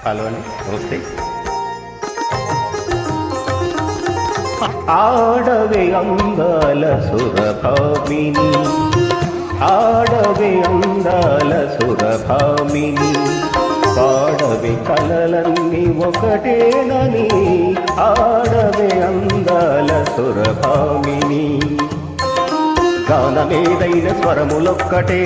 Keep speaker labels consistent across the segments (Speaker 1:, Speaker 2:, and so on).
Speaker 1: Hello అండి, నమస్తే. ఆడవే అందాల సురభామిని, ఆడవే అందాల సురభామిని, పాడవే కలలన్నీ ఒకటేనని, ఆడవే అందాల సురభామిని. గానమేదైన స్వరములొక్కటే,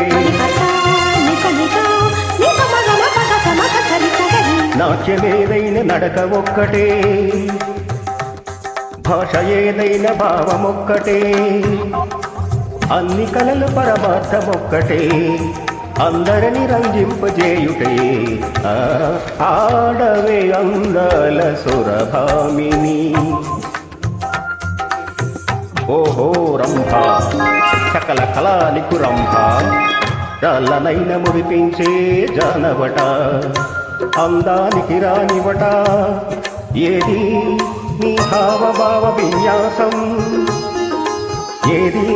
Speaker 1: నాట్యమేదైన నడక ఒక్కటే, భాష ఏదైన భావమొక్కటే, అన్ని కలలు పరమార్థమొక్కటే, అందరిని రంజింపజేయుటే. ఆడవే అందాల సురభామిని. ఓహో రంభ, సకల కళానికు రంభ, రాళ్ళనైన మురిపించే జానవట, అందానికి రానివట. ఏది నీ హావభావ విన్యాసం, ఏది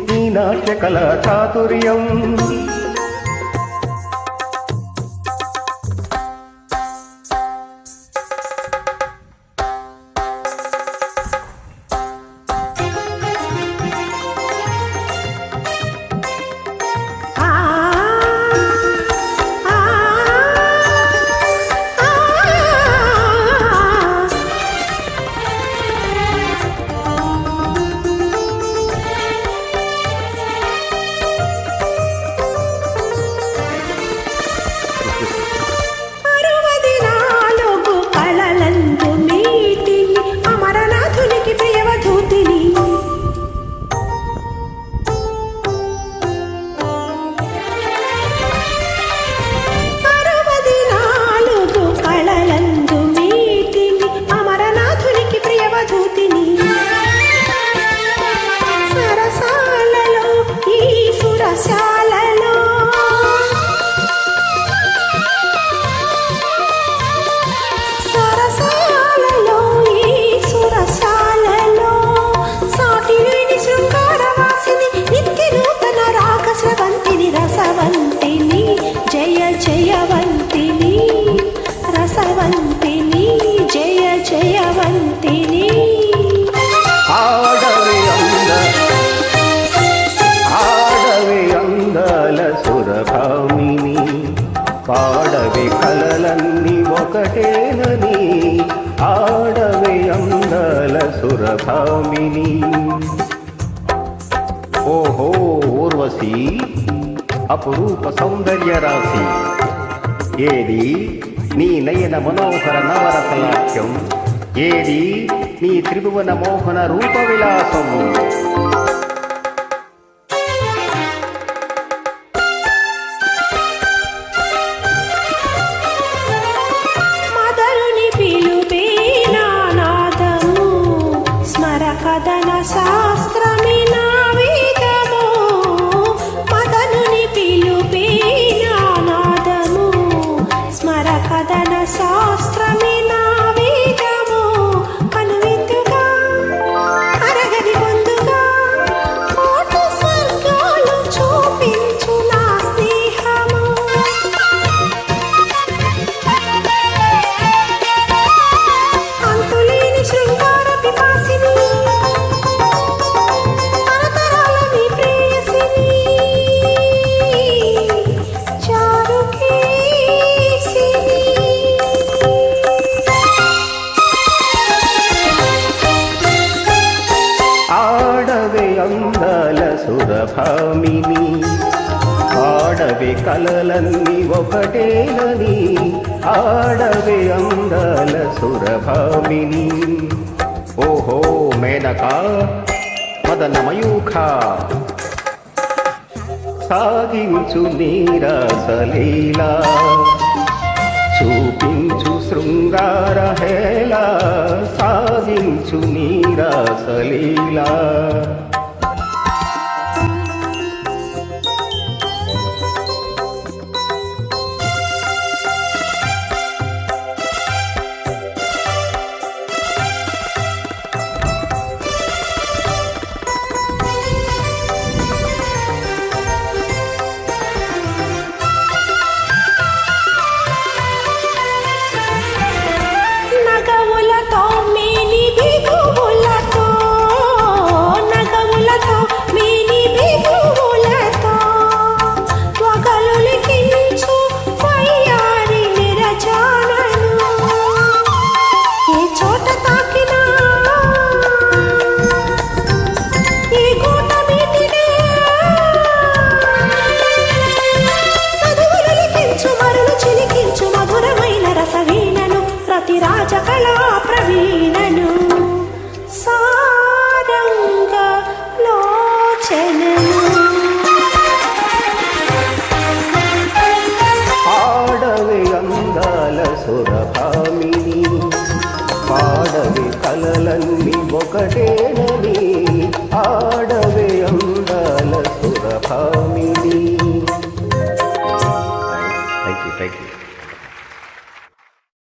Speaker 1: నీ నాట్యకళ చాతుర్యం. సురభామిని, పాడవే కలలన్నీ ఒకటేనని, ఆడవే అందాల సురభామిని. ఓహో ఊర్వశి, అపురూప సౌందర్య రాశి, ఏది నీ నయన మనోహర నవరసలాఖ్యం, ఏది నీ త్రిభువన మోహన రూప విలాసం.
Speaker 2: కథన శాస్త్రమి నా వేదము, మదనుని పిలుపే నాదము, స్మర కథన శాస్త్రమి నా వేదము. కనువిందుగా అరగని పొందుగా కోటి స్వర్గాలు చూపించు నా స్నేహము. అంతులేని శృంగార పిపాసిని,
Speaker 1: ఆడవే అందాల సురభామిని, ఆడవే కలలన్నీ ఒకటేనని, ఆడవే అందాల సురభామిని. ఓహో మేనక మదన మయూఖ, సాగించు నీరాసలీలా, చూపించు శృంగార హేళ, సాగించు నీరాసలీలా.
Speaker 2: రాజకళా ప్రవీణను సారంగ లోచనను
Speaker 1: ఆడవి అందాల సురభామిని పాడవి కలలన్నీ ఒకటేనని